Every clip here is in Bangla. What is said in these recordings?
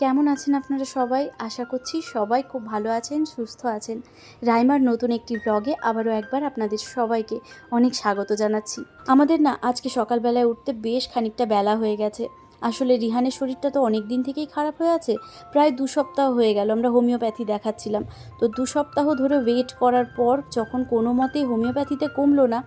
কেমন আছেন আপনারা সবাই? আশা করছি সবাই খুব ভালো আছেন, সুস্থ আছেন। রাইমার নতুন একটি ব্লগে আবারও একবার আপনাদের সবাইকে অনেক স্বাগত জানাচ্ছি। আমাদের না আজকে সকালবেলায় উঠতে বেশ খানিকটা বেলা হয়ে গেছে। আসলে রিহানের শরীরটা তো অনেক দিন থেকেই খারাপ হয়ে আছে। প্রায় ২ সপ্তাহ হয়ে গেল আমরা হোমিওপ্যাথি দেখাচ্ছিলাম। তো ২ সপ্তাহ ধরে ওয়েট করার পর যখন কোনো মতেই হোমিওপ্যাথিতে কমলো না,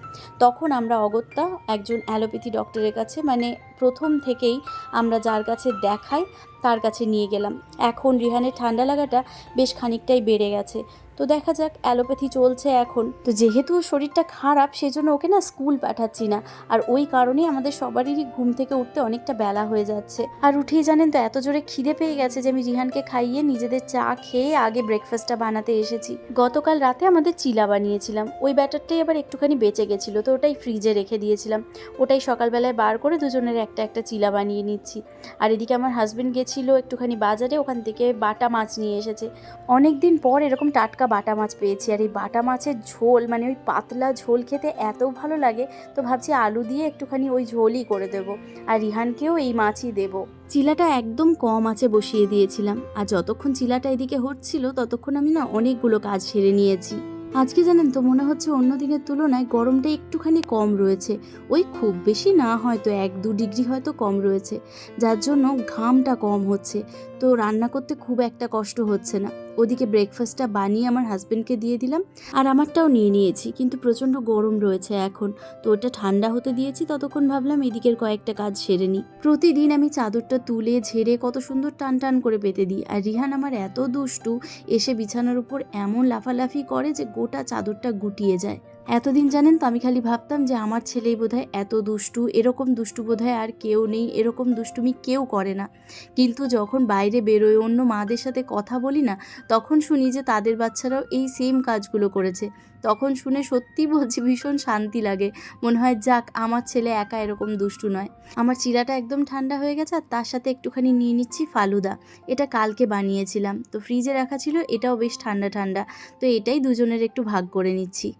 তখন আমরা অগত্যা একজন অ্যালোপ্যাথি ডক্টরের কাছে, মানে প্রথম থেকেই আমরা যার কাছে দেখাই তার কাছে নিয়ে গেলাম। এখন রিহানের ঠান্ডা লাগাটা বেশ খানিকটাই বেড়ে গেছে। তো দেখা যাক, অ্যালোপ্যাথি চলছে এখন। তো যেহেতু ওর শরীরটা খারাপ সেজন্য ওকে না স্কুল পাঠাচ্ছি না, আর ওই কারণেই আমাদের সবারই ঘুম থেকে উঠতে অনেকটা বেলা হয়ে যাচ্ছে। আর উঠেই জানেন তো এত জোরে খিদে পেয়ে গেছে যে আমি রিহানকে খাইয়ে নিজেদের চা খেয়ে আগে ব্রেকফাস্টটা বানাতে এসেছি। গতকাল রাতে আমাদের চিলা বানিয়েছিলাম, ওই ব্যাটারটাই আবার একটুখানি বেঁচে গেছিলো, তো ওটাই ফ্রিজে রেখে দিয়েছিলাম। ওটাই সকালবেলায় বার করে দুজনের একটা একটা চিলা বানিয়ে নিচ্ছি। আর এদিকে আমার হাজব্যান্ড গেছিলো একটুখানি বাজারে, ওখান থেকে বাটা মাছ নিয়ে এসেছে। অনেক দিন পর এরকম টাটকা বাটা মাছ পেয়েছি, আর এই বাটা মাছের ঝোল, মানে ওই পাতলা ঝোল খেতে এত ভালো লাগে। তো ভাবছি আলু দিয়ে একটুখানি ওই ঝোলই করে দেবো, আর রিহানকেও এই মাছই দেবো। চিলাটা একদম কম আঁচে বসিয়ে দিয়েছিলাম, আর যতক্ষণ চিলাটা এদিকে হচ্ছিল ততক্ষণ আমি না অনেকগুলো কাজ সেরে নিয়েছি। আজকে জানেন তো মনে হচ্ছে অন্য দিনের তুলনায় গরমটা একটুখানি কম রয়েছে। ওই খুব বেশি না, হয়তো 1-2 ডিগ্রি হয়তো কম রয়েছে, যার জন্য ঘামটা কম হচ্ছে। তো রান্না করতে খুব একটা কষ্ট হচ্ছে না। ওদিকে ব্রেকফাস্টটা বানিয়ে আমার হাজব্যান্ডকে দিয়ে দিলাম, আর আমারটাও নিয়ে নিয়েছি, কিন্তু প্রচণ্ড গরম রয়েছে এখন। তো ওটা ঠান্ডা হতে দিয়েছি, ততক্ষণ ভাবলাম এদিকের কয়েকটা কাজ সেরে নিই। প্রতিদিন আমি চাদরটা তুলে ঝেড়ে কত সুন্দর টান টান করে পেতে দিই, আর রিহান আমার এত দুষ্টু, এসে বিছানার উপর এমন লাফালাফি করে যে গোটা চাদরটা গুটিয়ে যায়। এতদিন জানেন তো আমি খালি ভাবতাম যে আমার ছেলেই বোধহয় এত দুষ্টু, এরকম দুষ্টু বোধহয় আর কেউ নেই, এরকম দুষ্টুমি কেউ করে না। কিন্তু যখন বাইরে বেরোয়, অন্য মাদের সাথে কথা বলি না, তখন শুনি যে তাদের বাচ্চারাও এই সেম কাজগুলো করেছে। তখন শুনে সত্যি বলছি ভীষণ শান্তি লাগে, মনে হয় যাক আমার ছেলে একা এরকম দুষ্টু নয়। আমার চিরাটা একদম ঠান্ডা হয়ে গেছে, আর তার সাথে একটুখানি নিয়ে নিচ্ছি ফালুদা। এটা কালকে বানিয়েছিলাম, তো ফ্রিজে রাখা ছিল, এটাও বেশ ঠান্ডা ঠান্ডা। তো এটাই দুজনের একটু ভাগ করে নিচ্ছি।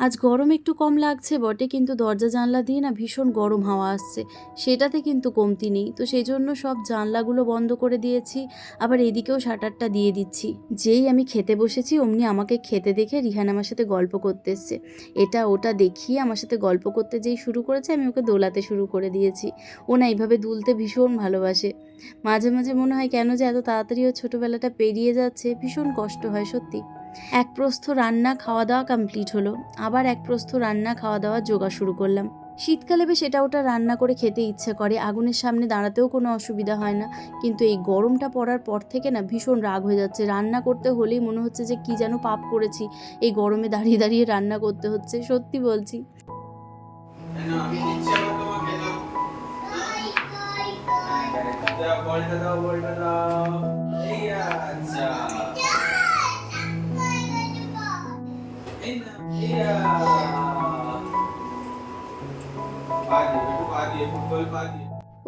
আজ গরম একটু কম লাগছে বটে, কিন্তু দরজা জানলা দিয়ে না ভীষণ গরম হাওয়া আসছে, সেটাতে কিন্তু কমতি নেই। তো সেই জন্য সব জানলাগুলো বন্ধ করে দিয়েছি, আবার এদিকেও শাটারটা দিয়ে দিচ্ছি। যেই আমি খেতে বসেছি অমনি আমাকে খেতে দেখে রিহান আমার সাথে গল্প করতে এসছে। এটা ওটা দেখিয়ে আমার সাথে গল্প করতে যেই শুরু করেছে, আমি ওকে দোলাতে শুরু করে দিয়েছি। ও না এইভাবে দুলতে ভীষণ ভালোবাসে। মাঝে মাঝে মনে হয় কেন যে এত তাড়াতাড়ি ও ছোটোবেলাটা পেরিয়ে যাচ্ছে, ভীষণ কষ্ট হয় সত্যি। এক প্রস্থ রান্না খাওয়া দাওয়া কমপ্লিট হলো, আবার এক প্রস্থ রান্না খাওয়া দাওয়া জোগাড় শুরু করলাম। শীতকালে বেশ এটা ওটা রান্না করে খেতে ইচ্ছে করে, আগুনের সামনে দাঁড়াতেও কোনো অসুবিধা হয় না। কিন্তু এই গরমটা পড়ার পর থেকে না ভীষণ রাগ হয়ে যাচ্ছে, রান্না করতে হলেই মনে হচ্ছে যে কি যেন পাপ করেছি, এই গরমে দাঁড়িয়ে দাঁড়িয়ে রান্না করতে হচ্ছে, সত্যি বলছি।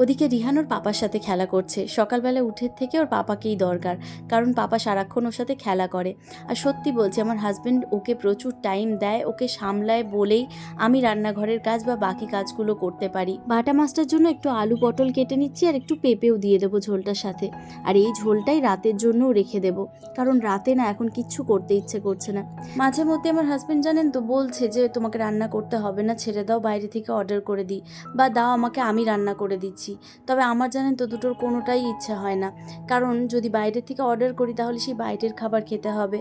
ওদিকে রিহান ওর পাপার সাথে খেলা করছে, সকালবেলা উঠে থেকে ওর পাপাকেই দরকার, কারণ পাপা সারাক্ষণ ওর সাথে খেলা করে। আর সত্যি বলছি আমার হাজব্যান্ড ওকে প্রচুর টাইম দেয়, ওকে সামলায় বলেই আমি রান্নাঘরের কাজ বা বাকি কাজগুলো করতে পারি। বাটা মাছটার জন্য একটু আলু পটল কেটে নিচ্ছি, আর একটু পেঁপেও দিয়ে দেবো ঝোলটার সাথে। আর এই ঝোলটাই রাতের জন্যও রেখে দেবো, কারণ রাতে না এখন কিচ্ছু করতে ইচ্ছে করছে না। মাঝে মধ্যে আমার হাজব্যান্ড জানেন তো বলছে যে তোমাকে রান্না করতে হবে না, ছেড়ে দাও, বাইরে থেকে অর্ডার করে দিই, বা দাও আমাকে আমি রান্না করে দিচ্ছি। তবে আমার জানেন তো দুটোর কোনোটাই ইচ্ছা হয় না, কারণ যদি বাইরের থেকে অর্ডার করি তাহলে সেই বাইরের খাবার খেতে হবে,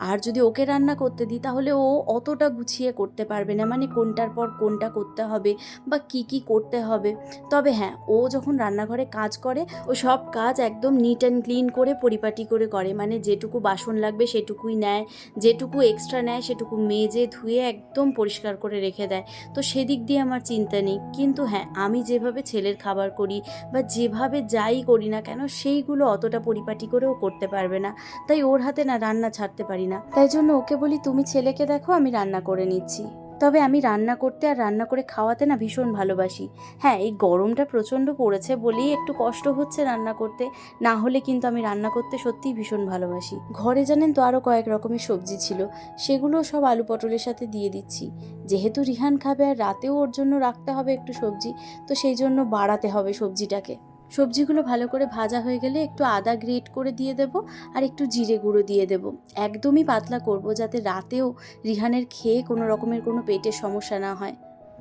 আর যদি ওকে রান্না করতে দিই তাহলে ও অতটা গুছিয়ে করতে পারবে না, মানে কোনটার পর কোনটা করতে হবে বা কি কি করতে হবে। তবে হ্যাঁ, ও যখন রান্নাঘরে কাজ করে ও সব কাজ একদম নিট অ্যান্ড ক্লিন করে পরিপাটি করে, মানে যেটুকু বাসন লাগবে সেটুকুই নেয়, যেটুকু এক্সট্রা নেয় সেটুকু মেজে ধুয়ে একদম পরিষ্কার করে রেখে দেয়। তো সেদিক দিয়ে আমার চিন্তা নেই। কিন্তু হ্যাঁ, আমি যেভাবে ছেলের খাবার করি বা যেভাবে যাই করি না কেন, সেইগুলো অতটা পরিপাটি করেও করতে পারবে না, তাই ওর হাতে না রান্না ছাড়তে পারি না। তাই জন্য ওকে বলি তুমি ছেলেকে দেখো, আমি রান্না করে নিচ্ছি। তবে আমি রান্না করতে আর রান্না করে খাওয়াতে না ভীষণ ভালোবাসি। হ্যাঁ, এই গরমটা প্রচণ্ড পড়েছে বলেই একটু কষ্ট হচ্ছে রান্না করতে, না হলে কিন্তু আমি রান্না করতে সত্যিই ভীষণ ভালোবাসি। ঘরে জানেন তো আরও কয়েক রকমের সবজি ছিল, সেগুলো সব আলু পটলের সাথে দিয়ে দিচ্ছি। যেহেতু রিহান খাবে আর রাতেও ওর জন্য রাখতে হবে একটু সবজি, তো সেই জন্য বাড়াতে হবে সবজিটাকে। সবজিগুলো ভালো করে ভাজা হয়ে গেলে একটু আদা গ্রেট করে দিয়ে দেব আর একটু জিরে গুঁড়ো দিয়ে দেব। একদমই পাতলা করব যাতে রাতেও রিহানের খেয়ে কোনো রকমের কোনো পেটের সমস্যা না হয়।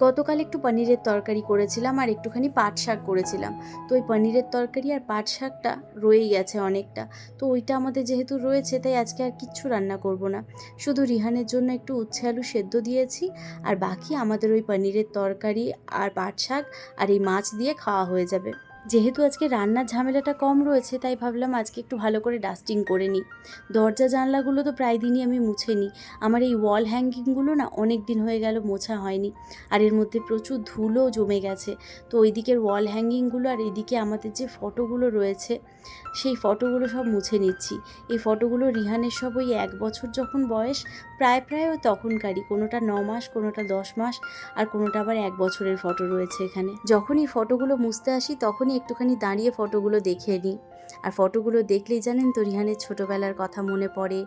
গতকাল একটু পনিরের তরকারি করেছিলাম আর একটুখানি পাট শাক করেছিলাম। তো ওই পনিরের তরকারি আর পাট শাকটা রয়েই গেছে অনেকটা। তো ওইটা আমাদের যেহেতু রয়েছে তাই আজকে আর কিচ্ছু রান্না করব না। শুধু রিহানের জন্য একটু উচ্ছে আলু সেদ্ধ দিয়েছি আর বাকি আমাদের ওই পনিরের তরকারি আর পাট শাক আর এই মাছ দিয়ে খাওয়া হয়ে যাবে। যেহেতু আজকে রান্নার ঝামেলাটা কম রয়েছে তাই ভাবলাম আজকে একটু ভালো করে ডাস্টিং করে নিই। দরজা জানলাগুলো তো প্রায় দিনই আমি মুছে নিই। আমার এই ওয়াল হ্যাঙ্গিংগুলো না অনেক দিন হয়ে গেল মোছা হয়নি, আর এর মধ্যে প্রচুর ধুলো জমে গেছে। তো ওই দিকের ওয়াল হ্যাঙ্গিংগুলো আর এদিকে আমাদের যে ফটোগুলো রয়েছে সেই ফটোগুলো সব মুছে নিচ্ছি। এই ফটোগুলো রিহানের সব ওই 1 বছর যখন বয়স, প্রায় ওই তখনকারই, কোনোটা 9 মাস, কোনোটা 10 মাস আর কোনোটা আবার 1 বছরের ফটো রয়েছে এখানে। যখনই ফটোগুলো মুছতে আসি তখনই একটুখানি দাঁড়িয়ে ফটোগুলো দেখে নিই। আর ফটোগুলো দেখলেই জানেন তো রিহানের ছোটোবেলার কথা মনে পড়ে,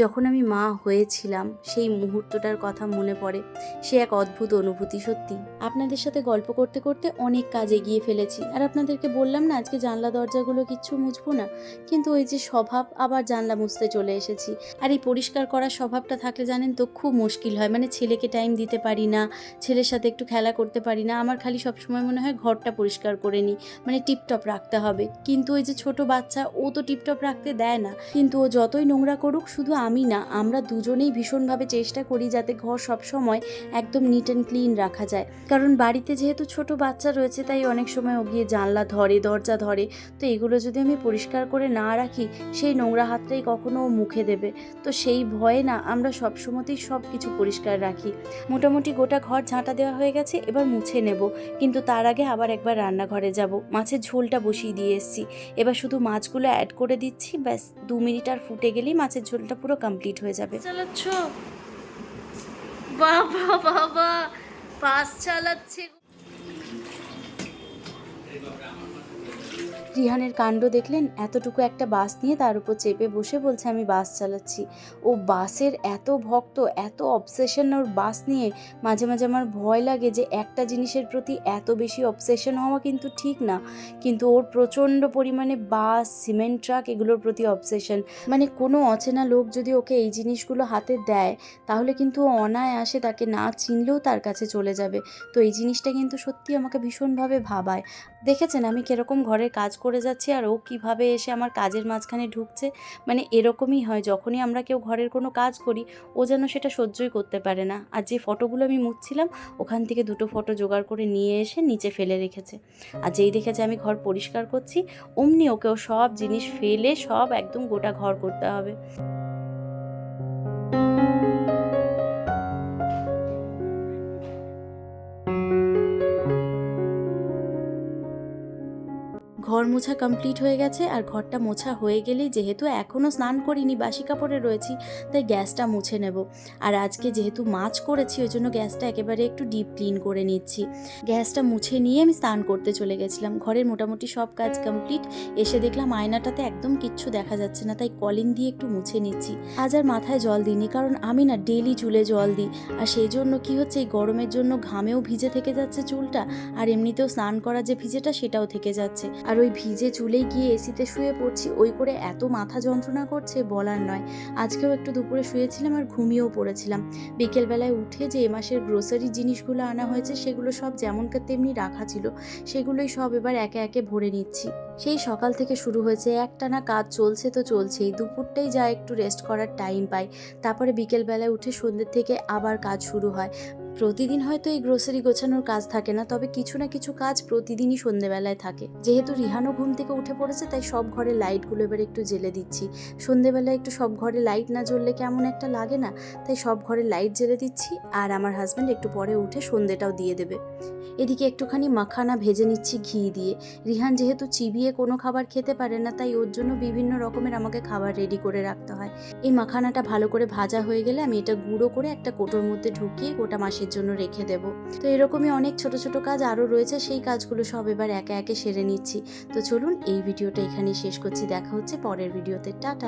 যখন আমি মা হয়েছিলাম সেই মুহূর্তটার কথা মনে পড়ে। সে এক অদ্ভুত অনুভূতি সত্যি। আপনাদের সাথে গল্প করতে করতে অনেক কাজ এগিয়ে ফেলেছি, আর আপনাদেরকে বললাম না আজকে জানলা দরজাগুলো কিচ্ছু মুছবো না, কিন্তু ওই যে স্বভাব, আবার জানলা মুছতে চলে এসেছি। আর এই পরিষ্কার করার স্বভাবটা থাকলে জানেন তো খুব মুশকিল হয়, মানে ছেলেকে টাইম দিতে পারি না, ছেলের সাথে একটু খেলা করতে পারি না। আমার খালি সবসময় মনে হয় ঘরটা পরিষ্কার করে নিই, মানে টিপটপ রাখতে হবে। কিন্তু ওই যে ছোট বাচ্চা, ও তো টিপটপ রাখতে দেয় না। কিন্তু ও যতই নোংরা করুক, শুধু আমি না, আমরা দুজনেই ভীষণভাবে চেষ্টা করি যাতে ঘর সবসময় একদম নিট অ্যান্ড ক্লিন রাখা যায়। কারণ বাড়িতে যেহেতু ছোট বাচ্চা রয়েছে তাই অনেক সময় ও গিয়ে জানলা ধরে, দরজা ধরে। তো এগুলো যদি আমি পরিষ্কার করে না রাখি, সেই নোংরা হাতটাই কখনো ও মুখে দেবে। তো সেই ভয়ে না আমরা সবসময়তেই সব কিছু পরিষ্কার রাখি। মোটামুটি গোটা ঘর ঝাঁটা দেওয়া হয়ে গেছে, এবার মুছে নেব। কিন্তু তার আগে আবার একবার রান্নাঘরে যাব। মাছের ঝোলটা বসিয়ে দিয়ে এসেছি, এবার শুধু মাছগুলো অ্যাড করে দিচ্ছি, ব্যাস 2 মিনিট আর ফুটে গেলেই মাছের ঝোলটা পুরো কমপ্লিট হয়ে যাবে। চালাচ্ছ বাবা, বাবা বাস চালাচ্ছে। রিহানের কাণ্ড দেখলেন, এতটুকু একটা বাস নিয়ে তার উপর চেপে বসে বলছে আমি বাস চালাচ্ছি। ও বাসের এত ভক্ত, এত অবসেশন ওর বাস নিয়ে। মাঝে মাঝে আমার ভয় লাগে যে একটা জিনিসের প্রতি এত বেশি অবসেশন হওয়া কিন্তু ঠিক না, কিন্তু ওর প্রচণ্ড পরিমাণে বাস, সিমেন্ট ট্রাক এগুলোর প্রতি অবসেশন। মানে কোনো অচেনা লোক যদি ওকে এই জিনিসগুলো হাতে দেয় তাহলে কিন্তু ও অনায়াসে তাকে না চিনলেও তার কাছে চলে যাবে। তো এই জিনিসটা কিন্তু সত্যি আমাকে ভীষণভাবে ভাবায়। দেখেছেন আমি কীরকম ঘরের কাজ করে যাচ্ছি আর ও কীভাবে এসে আমার কাজের মাঝখানে ঢুকছে। মানে এরকমই হয় যখনই আমরা কেউ ঘরের কোনো কাজ করি, ও যেন সেটা সহ্যই করতে পারে না। আর যে ফটোগুলো আমি মুছছিলাম ওখান থেকে 2টো ফটো জোগাড় করে নিয়ে এসে নিচে ফেলে রেখেছে। আর যেই দেখেছে আমি ঘর পরিষ্কার করছি অমনি ওকেও সব জিনিস ফেলে সব একদম গোটা ঘর করতে হবে। ঘর মোছা কমপ্লিট হয়ে গেছে, আর ঘরটা মোছা হয়ে গেলেই, যেহেতু এখনও স্নান করিনি, বাসি কাপড়ে রয়েছি, তাই গ্যাসটা মুছে নেব। আর আজকে যেহেতু মাছ করেছি ওই জন্য গ্যাসটা একেবারে একটু ডিপ ক্লিন করে নিচ্ছি। গ্যাসটা মুছে নিয়ে আমি স্নান করতে চলে গেছিলাম। ঘরের মোটামুটি সব কাজ কমপ্লিট। এসে দেখলাম আয়নাটাতে একদম কিচ্ছু দেখা যাচ্ছে না, তাই কলিং দিয়ে একটু মুছে নিচ্ছি। আজ আর মাথায় জল দিইনি, কারণ আমি না ডেলি চুলে জল দিই, আর সেই জন্য কি হচ্ছে, এই গরমের জন্য ঘামেও ভিজে থেকে যাচ্ছে চুলটা, আর এমনিতেও স্নান করা যে ভিজেটা সেটাও থেকে যাচ্ছে। আর ওই ভিজে চুলেই গিয়ে এসিতে শুয়ে পড়ছি, ওই করে এত মাথা যন্ত্রণা করছে বলার নয়। আজকেও একটু দুপুরে শুয়েছিলাম আর ঘুমিয়েও পড়েছিলাম। বিকেলবেলায় উঠে যে এ মাসের গ্রোসারি জিনিসগুলো আনা হয়েছে সেগুলো সব যেমনকার তেমনি রাখা ছিল, সেগুলোই সব এবার একে একে ভরে নিচ্ছি। সেই সকাল থেকে শুরু হয়েছে, একটানা কাজ চলছে তো চলছেই। দুপুরটাই যা একটু রেস্ট করার টাইম পাই, তারপরে বিকেলবেলায় উঠে সন্ধ্যের থেকে আবার কাজ শুরু হয়। প্রতিদিন হয়তো এই গ্রোসারি গোছানোর কাজ থাকে না, তবে কিছু না কিছু কাজ প্রতিদিনই সন্ধ্যেবেলায় থাকে। যেহেতু রিহানও ঘুম থেকে উঠে পড়েছে তাই সব ঘরের লাইটগুলো এবার একটু জ্বেলে দিচ্ছি। সন্ধ্যেবেলায় একটু সব ঘরে লাইট না জ্বললে কেমন একটা লাগে না, তাই সব ঘরে লাইট জ্বেলে দিচ্ছি। আর আমার হাজব্যান্ড একটু পরে উঠে সন্ধ্যেটাও দিয়ে দেবে। এদিকে একটুখানি মাখানা ভেজে নিচ্ছি ঘি দিয়ে। রিহান যেহেতু চিবিয়ে কোনো খাবার খেতে পারে না, তাই ওর জন্য বিভিন্ন রকমের আমাকে খাবার রেডি করে রাখতে হয়। এই মাখানাটা ভালো করে ভাজা হয়ে গেলে আমি এটা গুঁড়ো করে একটা কোটোর মধ্যে ঢুকিয়ে গোটা মাসের জন্য রেখে দেব। তো এরকমই অনেক ছোট ছোট কাজ আরও রয়েছে, সেই কাজগুলো সব এবার একে একে সেরে নিচ্ছি। তো চলুন এই ভিডিওটা এখানেই শেষ করছি, দেখা হচ্ছে পরের ভিডিওতে। টাটা।